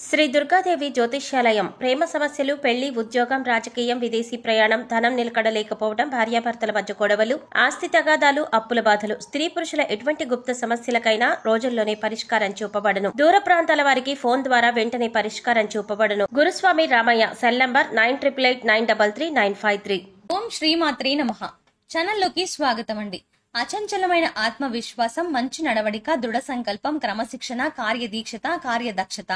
శ్రీ దుర్గాదేవి జ్యోతిష్యాలయం. ప్రేమ సమస్యలు, పెళ్లి, ఉద్యోగం, రాజకీయం, విదేశీ ప్రయాణం, ధనం నిలకడలేకపోవడం, భార్యాభర్తల మధ్య గొడవలు, ఆస్తి తగాదాలు, అప్పుల బాధలు, స్త్రీ పురుషుల ఎటువంటి గుప్త సమస్యలకైనా రోజుల్లోనే పరిష్కారం చూపబడును. దూర ప్రాంతాల వారికి ఫోన్ ద్వారా వెంటనే పరిష్కారం చూపబడును. గురుస్వామి రామయ్య. Cell number 9888933953. ఓం శ్రీమాత్రే నమః. ఛానల్లోకి స్వాగతం అండి. అచంచలమైన ఆత్మవిశ్వాసం, మంచి నడవడిక, దృఢ సంకల్పం, క్రమశిక్షణ, కార్యదీక్షత, కార్యదక్షత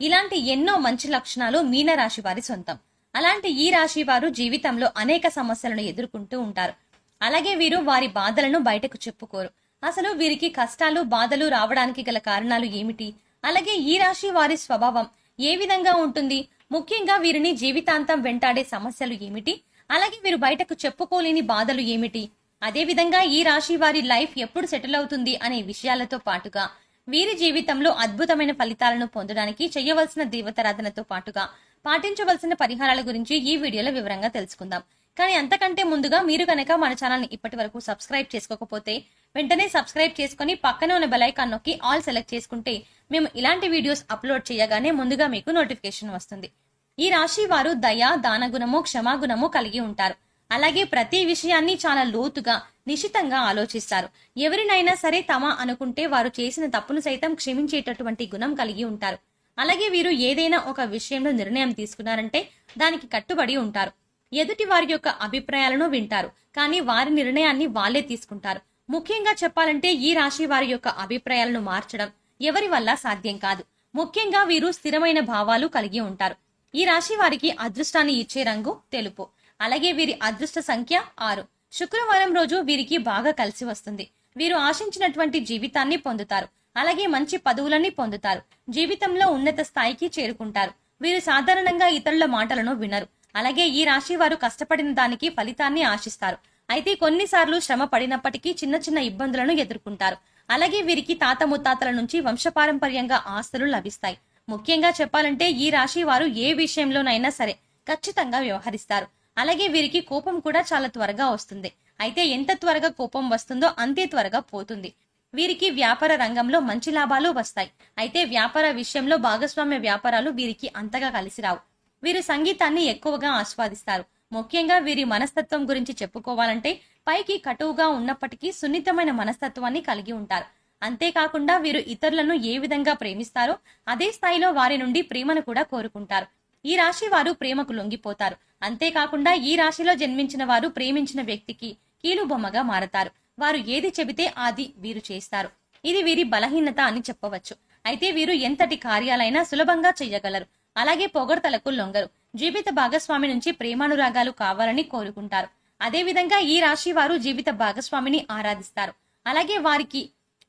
ఇలాంటి ఎన్నో మంచి లక్షణాలు మీనరాశి వారి సొంతం. అలాంటి ఈ రాశి వారు జీవితంలో అనేక సమస్యలను ఎదుర్కొంటూ ఉంటారు. అలాగే వీరు వారి బాధలను బయటకు చెప్పుకోరు. అసలు వీరికి కష్టాలు, బాధలు రావడానికి గల కారణాలు ఏమిటి? అలాగే ఈ రాశి వారి స్వభావం ఏ విధంగా ఉంటుంది? ముఖ్యంగా వీరిని జీవితాంతం వెంటాడే సమస్యలు ఏమిటి? అలాగే వీరు బయటకు చెప్పుకోలేని బాధలు ఏమిటి? అదే విధంగా ఈ రాశి వారి లైఫ్ ఎప్పుడు సెటిల్ అవుతుంది అనే విషయాలతో పాటుగా వీరి జీవితంలో అద్భుతమైన ఫలితాలను పొందడానికి చేయవలసిన దేవతారాధనతో పాటుగా పాటించవలసిన పరిహారాల గురించి ఈ వీడియోలో వివరంగా తెలుసుకుందాం. కానీ అంతకంటే ముందుగా మీరు కనుక మన ఛానల్ ని ఇప్పటి వరకు సబ్స్క్రైబ్ చేసుకోకపోతే వెంటనే సబ్స్క్రైబ్ చేసుకుని పక్కనే ఉన్న బెల్ ఐకాన్ నొక్కి ఆల్ సెలెక్ట్ చేసుకుంటే మేము ఇలాంటి వీడియోస్ అప్లోడ్ చేయగానే ముందుగా మీకు నోటిఫికేషన్ వస్తుంది. ఈ రాశి వారు దయ, దానగుణము, క్షమాగుణము కలిగి ఉంటారు. అలాగే ప్రతి విషయాన్ని చాలా లోతుగా, నిశితంగా ఆలోచిస్తారు. ఎవరినైనా సరే తమ అనుకుంటే వారు చేసిన తప్పును సైతం క్షమించేటటువంటి గుణం కలిగి ఉంటారు. అలాగే వీరు ఏదైనా ఒక విషయంలో నిర్ణయం తీసుకున్నారంటే దానికి కట్టుబడి ఉంటారు. ఎదుటి వారి యొక్క అభిప్రాయాలను వింటారు, కానీ వారి నిర్ణయాన్ని వాళ్లే తీసుకుంటారు. ముఖ్యంగా చెప్పాలంటే ఈ రాశి వారి యొక్క అభిప్రాయాలను మార్చడం ఎవరి వల్ల సాధ్యం కాదు. ముఖ్యంగా వీరు స్థిరమైన భావాలు కలిగి ఉంటారు. ఈ రాశి వారికి అదృష్టాన్ని ఇచ్చే రంగు తెలుపు. అలాగే వీరి అదృష్ట సంఖ్య 6. శుక్రవారం రోజు వీరికి బాగా కలిసి వస్తుంది. వీరు ఆశించినటువంటి జీవితాన్ని పొందుతారు. అలాగే మంచి పదవులని పొందుతారు. జీవితంలో ఉన్నత స్థాయికి చేరుకుంటారు. వీరు సాధారణంగా ఇతరుల మాటలను వినరు. అలాగే ఈ రాశి వారు కష్టపడిన దానికి ఫలితాన్ని ఆశిస్తారు. అయితే కొన్నిసార్లు శ్రమ పడినప్పటికీ చిన్న చిన్న ఇబ్బందులను ఎదుర్కొంటారు. అలాగే వీరికి తాత ముత్తాతల నుంచి వంశపారంపర్యంగా ఆస్తులు లభిస్తాయి. ముఖ్యంగా చెప్పాలంటే ఈ రాశి వారు ఏ విషయంలోనైనా సరే ఖచ్చితంగా వ్యవహరిస్తారు. అలాగే వీరికి కోపం కూడా చాలా త్వరగా వస్తుంది. అయితే ఎంత త్వరగా కోపం వస్తుందో అంతే త్వరగా పోతుంది. వీరికి వ్యాపార రంగంలో మంచి లాభాలు వస్తాయి. అయితే వ్యాపార విషయంలో భాగస్వామ్య వ్యాపారాలు వీరికి అంతగా కలిసి రావు. వీరు సంగీతాన్ని ఎక్కువగా ఆస్వాదిస్తారు. ముఖ్యంగా వీరి మనస్తత్వం గురించి చెప్పుకోవాలంటే పైకి కటువుగా ఉన్నప్పటికీ సున్నితమైన మనస్తత్వాన్ని కలిగి ఉంటారు. అంతేకాకుండా వీరు ఇతరులను ఏ విధంగా ప్రేమిస్తారో అదే స్థాయిలో వారి నుండి ప్రేమను కూడా కోరుకుంటారు. ఈ రాశి వారు ప్రేమకు లొంగిపోతారు. అంతేకాకుండా ఈ రాశిలో జన్మించిన వారు ప్రేమించిన వ్యక్తికి కీలుబొమ్మగా మారతారు. వారు ఏది చెబితే అది వీరు చేస్తారు. ఇది వీరి బలహీనత అని చెప్పవచ్చు. అయితే వీరు ఎంతటి కార్యాలైనా సులభంగా చెయ్యగలరు. అలాగే పొగడ్తలకు లొంగరు. జీవిత భాగస్వామి నుంచి ప్రేమానురాగాలు కావాలని కోరుకుంటారు. అదే విధంగా ఈ రాశి వారు జీవిత భాగస్వామిని ఆరాధిస్తారు. అలాగే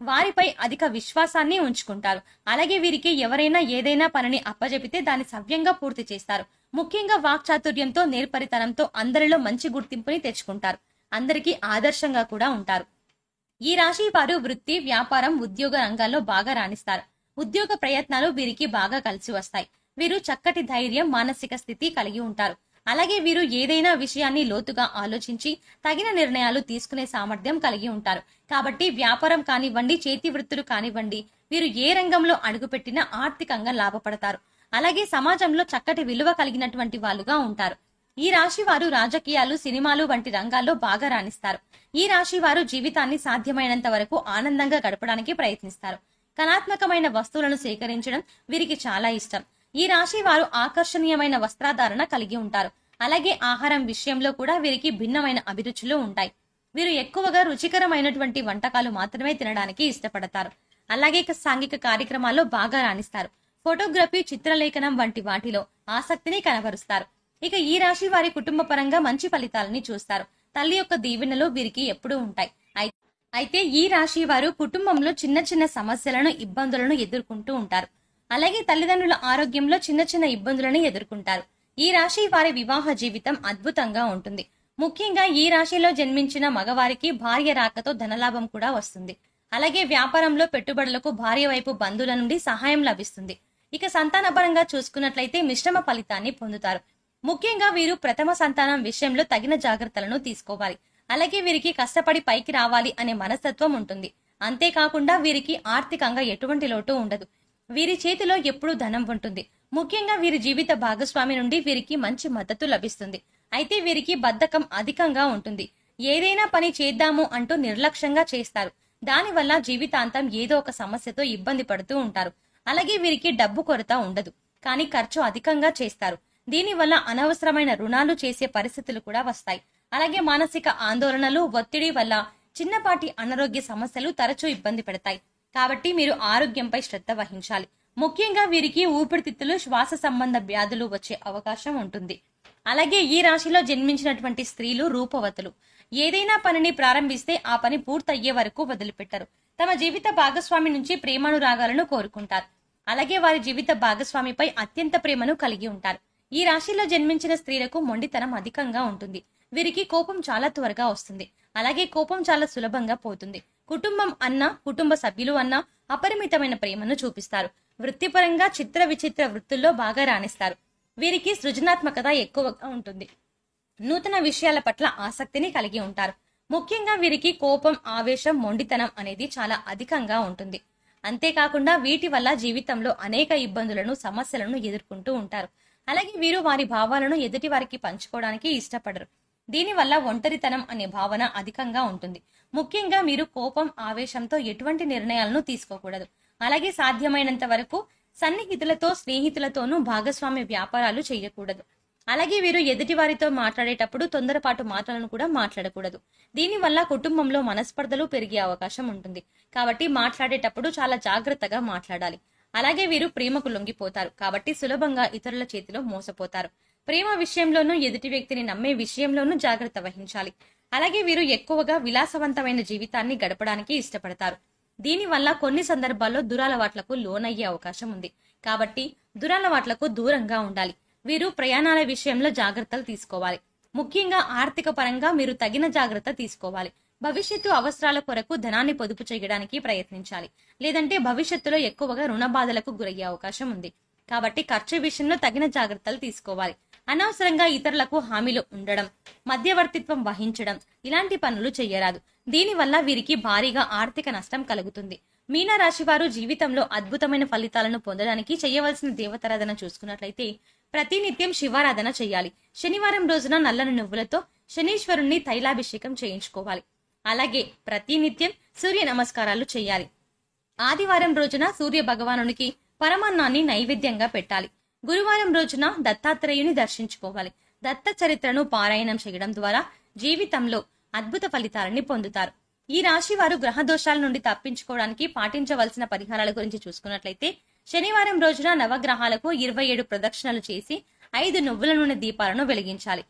వారిపై అధిక విశ్వాసాన్ని ఉంచుకుంటారు. అలాగే వీరికి ఎవరైనా ఏదైనా పనిని అప్పజెపితే దాన్ని సవ్యంగా పూర్తి చేస్తారు. ముఖ్యంగా వాక్చాతుర్యంతో, నేర్పరితనంతో అందరిలో మంచి గుర్తింపుని తెచ్చుకుంటారు. అందరికీ ఆదర్శంగా కూడా ఉంటారు. ఈ రాశి వారు వృత్తి, వ్యాపారం, ఉద్యోగ రంగాల్లో బాగా రాణిస్తారు. ఉద్యోగ ప్రయత్నాలు వీరికి బాగా కలిసి వస్తాయి. వీరు చక్కటి ధైర్యం, మానసిక స్థితి కలిగి ఉంటారు. అలాగే వీరు ఏదైనా విషయాన్ని లోతుగా ఆలోచించి తగిన నిర్ణయాలు తీసుకునే సామర్థ్యం కలిగి ఉంటారు. కాబట్టి వ్యాపారం కానివ్వండి, చేతి వృత్తులు కానివ్వండి, వీరు ఏ రంగంలో అడుగుపెట్టినా ఆర్థికంగా లాభపడతారు. అలాగే సమాజంలో చక్కటి విలువ కలిగినటువంటి వాళ్ళుగా ఉంటారు. ఈ రాశి వారు రాజకీయాలు, సినిమాలు వంటి రంగాల్లో బాగా రాణిస్తారు. ఈ రాశి వారు జీవితాన్ని సాధ్యమైనంత వరకు ఆనందంగా గడపడానికి ప్రయత్నిస్తారు. కళాత్మకమైన వస్తువులను సేకరించడం వీరికి చాలా ఇష్టం. ఈ రాశి వారు ఆకర్షణీయమైన వస్త్రధారణ కలిగి ఉంటారు. అలాగే ఆహారం విషయంలో కూడా వీరికి భిన్నమైన అభిరుచులు ఉంటాయి. వీరు ఎక్కువగా రుచికరమైనటువంటి వంటకాలు మాత్రమే తినడానికి ఇష్టపడతారు. అలాగే సాంఘిక కార్యక్రమాల్లో బాగా రాణిస్తారు. ఫోటోగ్రఫీ, చిత్రలేఖనం వంటి వాటిలో ఆసక్తిని కనబరుస్తారు. ఇక ఈ రాశి వారి కుటుంబ పరంగా మంచి ఫలితాలని చూస్తారు. తల్లి యొక్క దీవెనలు వీరికి ఎప్పుడూ ఉంటాయి. అయితే ఈ రాశి వారు కుటుంబంలో చిన్న చిన్న సమస్యలను, ఇబ్బందులను ఎదుర్కొంటూ ఉంటారు. అలాగే తల్లిదండ్రుల ఆరోగ్యంలో చిన్న చిన్న ఇబ్బందులను ఎదుర్కొంటారు. ఈ రాశి వారి వివాహ జీవితం అద్భుతంగా ఉంటుంది. ముఖ్యంగా ఈ రాశిలో జన్మించిన మగవారికి భార్య రాకతో ధనలాభం కూడా వస్తుంది. అలాగే వ్యాపారంలో పెట్టుబడులకు భార్య వైపు బంధువుల నుండి సహాయం లభిస్తుంది. ఇక సంతానపరంగా చూసుకున్నట్లయితే మిశ్రమ ఫలితాన్ని పొందుతారు. ముఖ్యంగా వీరు ప్రథమ సంతానం విషయంలో తగిన జాగ్రత్తలను తీసుకోవాలి. అలాగే వీరికి కష్టపడి పైకి రావాలి అనే మనస్తత్వం ఉంటుంది. అంతేకాకుండా వీరికి ఆర్థికంగా ఎటువంటి లోటు ఉండదు. వీరి చేతిలో ఎప్పుడూ ధనం ఉంటుంది. ముఖ్యంగా వీరి జీవిత భాగస్వామి నుండి వీరికి మంచి మద్దతు లభిస్తుంది. అయితే వీరికి బద్ధకం అధికంగా ఉంటుంది. ఏదైనా పని చేద్దాము అంటూ నిర్లక్ష్యంగా చేస్తారు. దానివల్ల జీవితాంతం ఏదో ఒక సమస్యతో ఇబ్బంది పడుతూ ఉంటారు. అలాగే వీరికి డబ్బు కొరత ఉండదు, కానీ ఖర్చు అధికంగా చేస్తారు. దీనివల్ల అనవసరమైన రుణాలు చేసే పరిస్థితులు కూడా వస్తాయి. అలాగే మానసిక ఆందోళనలు, ఒత్తిడి వల్ల చిన్నపాటి అనారోగ్య సమస్యలు తరచూ ఇబ్బంది పెడతాయి. కాబట్టి మీరు ఆరోగ్యంపై శ్రద్ధ వహించాలి. ముఖ్యంగా వీరికి ఊపిరితిత్తులు, శ్వాస సంబంధ వ్యాధులు వచ్చే అవకాశం ఉంటుంది. అలాగే ఈ రాశిలో జన్మించినటువంటి స్త్రీలు రూపవతులు. ఏదైనా పనిని ప్రారంభిస్తే ఆ పని పూర్తయ్యే వరకు వదిలిపెట్టరు. తమ జీవిత భాగస్వామి నుంచి ప్రేమానురాగాలను కోరుకుంటారు. అలాగే వారి జీవిత భాగస్వామిపై అత్యంత ప్రేమను కలిగి ఉంటారు. ఈ రాశిలో జన్మించిన స్త్రీలకు మొండితనం అధికంగా ఉంటుంది. వీరికి కోపం చాలా త్వరగా వస్తుంది. అలాగే కోపం చాలా సులభంగా పోతుంది. కుటుంబం అన్నా, కుటుంబ సభ్యులు అన్నా అపరిమితమైన ప్రేమను చూపిస్తారు. వృత్తిపరంగా చిత్ర విచిత్ర వృత్తుల్లో బాగా రాణిస్తారు. వీరికి సృజనాత్మకత ఎక్కువగా ఉంటుంది. నూతన విషయాల పట్ల ఆసక్తిని కలిగి ఉంటారు. ముఖ్యంగా వీరికి కోపం, ఆవేశం, మొండితనం అనేది చాలా అధికంగా ఉంటుంది. అంతేకాకుండా వీటి వల్ల జీవితంలో అనేక ఇబ్బందులను, సమస్యలను ఎదుర్కొంటూ ఉంటారు. అలాగే వీరు వారి భావాలను ఎదుటి వారికి పంచుకోవడానికి ఇష్టపడరు. దీనివల్ల ఒంటరితనం అనే భావన అధికంగా ఉంటుంది. ముఖ్యంగా మీరు కోపం, ఆవేశంతో ఎటువంటి నిర్ణయాలను తీసుకోకూడదు. అలాగే సాధ్యమైనంత వరకు సన్నిహితులతో, స్నేహితులతోనూ భాగస్వామ్య వ్యాపారాలు చేయకూడదు. అలాగే వీరు ఎదుటి వారితో మాట్లాడేటప్పుడు తొందరపాటు మాటలను కూడా మాట్లాడకూడదు. దీనివల్ల కుటుంబంలో మనస్పర్ధలు పెరిగే అవకాశం ఉంటుంది. కాబట్టి మాట్లాడేటప్పుడు చాలా జాగ్రత్తగా మాట్లాడాలి. అలాగే వీరు ప్రేమకు లొంగిపోతారు. కాబట్టి సులభంగా ఇతరుల చేతిలో మోసపోతారు. ప్రేమ విషయంలోనూ, ఎదుటి వ్యక్తిని నమ్మే విషయంలోనూ జాగ్రత్త వహించాలి. అలాగే వీరు ఎక్కువగా విలాసవంతమైన జీవితాన్ని గడపడానికి ఇష్టపడతారు. దీనివల్ల కొన్ని సందర్భాల్లో దురలవాట్లకు లోనయ్యే అవకాశం ఉంది. కాబట్టి దురలవాట్లకు దూరంగా ఉండాలి. వీరు ప్రయాణాల విషయంలో జాగ్రత్తలు తీసుకోవాలి. ముఖ్యంగా ఆర్థిక పరంగా మీరు తగిన జాగ్రత్త తీసుకోవాలి. భవిష్యత్తు అవసరాల కొరకు ధనాన్ని పొదుపు చేయడానికి ప్రయత్నించాలి. లేదంటే భవిష్యత్తులో ఎక్కువగా రుణ బాధలకు గురయ్యే అవకాశం ఉంది. కాబట్టి ఖర్చు విషయంలో తగిన జాగ్రత్తలు తీసుకోవాలి. అనవసరంగా ఇతరులకు హామీలు ఉండడం, మధ్యవర్తిత్వం వహించడం ఇలాంటి పనులు చేయరాదు. దీనివల్ల వీరికి భారీగా ఆర్థిక నష్టం కలుగుతుంది. మీనరాశి వారు జీవితంలో అద్భుతమైన ఫలితాలను పొందడానికి చేయవలసిన దేవతారాధన చూసుకున్నట్లయితే ప్రతినిత్యం శివారాధన చేయాలి. శనివారం రోజున నల్లని నువ్వులతో శనీశ్వరుణ్ణి తైలాభిషేకం చేయించుకోవాలి. అలాగే ప్రతినిత్యం సూర్య నమస్కారాలు చేయాలి. ఆదివారం రోజున సూర్య భగవానునికి పరమాన్నాన్ని నైవేద్యంగా పెట్టాలి. గురువారం రోజున దత్తాత్రేయుని దర్శించుకోవాలి. దత్త చరిత్రను పారాయణం చేయడం ద్వారా జీవితంలో అద్భుత ఫలితాలని పొందుతారు. ఈ రాశి వారు గ్రహ దోషాల నుండి తప్పించుకోవడానికి పాటించవలసిన పరిహారాల గురించి చూసుకున్నట్లయితే శనివారం రోజున నవగ్రహాలకు 27 ప్రదక్షిణలు చేసి 5 నువ్వుల నూనె దీపాలను వెలిగించాలి.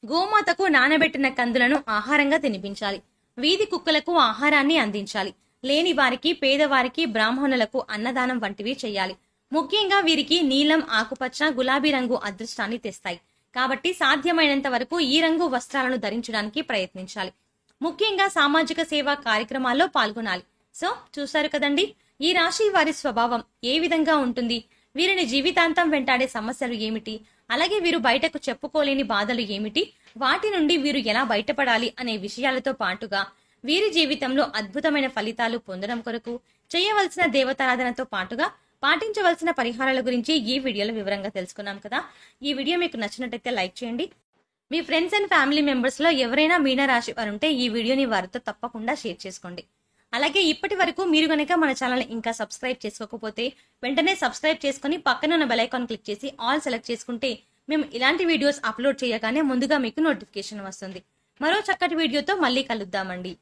గోమాతకు నానబెట్టిన కందులను ఆహారంగా తినిపించాలి. వీధి కుక్కలకు ఆహారాన్ని అందించాలి. లేని వారికి, పేదవారికి, బ్రాహ్మణులకు అన్నదానం వంటివి చేయాలి. ముఖ్యంగా వీరికి నీలం, ఆకుపచ్చ, గులాబీ రంగు అదృష్టాన్ని తెస్తాయి. కాబట్టి సాధ్యమైనంత వరకు ఈ రంగు వస్త్రాలను ధరించడానికి ప్రయత్నించాలి. ముఖ్యంగా సామాజిక సేవా కార్యక్రమాల్లో పాల్గొనాలి. సో చూశారు కదండి, ఈ రాశి వారి స్వభావం ఏ విధంగా ఉంటుంది, వీరిని జీవితాంతం వెంటాడే సమస్యలు ఏమిటి, అలాగే వీరు బయటకు చెప్పుకోలేని బాధలు ఏమిటి, వాటి నుండి వీరు ఎలా బయటపడాలి అనే విషయాలతో పాటుగా వీరి జీవితంలో అద్భుతమైన ఫలితాలు పొందడం కొరకు చేయవలసిన దేవతారాధనతో పాటుగా పాటించవలసిన పరిహారాల గురించి ఈ వీడియోలో వివరంగా తెలుసుకున్నాం కదా. ఈ వీడియో మీకు నచ్చినట్టయితే లైక్ చేయండి. మీ ఫ్రెండ్స్ అండ్ ఫ్యామిలీ మెంబర్స్ లో ఎవరైనా మీనరాశి వారు ఉంటే ఈ వీడియోని వారితో తప్పకుండా షేర్ చేసుకోండి. అలాగే ఇప్పటి వరకు మీరు గనక మన ఛానల్ ఇంకా సబ్స్క్రైబ్ చేసుకోకపోతే వెంటనే సబ్స్క్రైబ్ చేసుకుని పక్కన ఉన్న బెల్ ఐకాన్ క్లిక్ చేసి ఆల్ సెలెక్ట్ చేసుకుంటే మేము ఇలాంటి వీడియోస్ అప్లోడ్ చేయగానే ముందుగా మీకు నోటిఫికేషన్ వస్తుంది. మరో చక్కటి వీడియోతో మళ్ళీ కలుద్దామండి.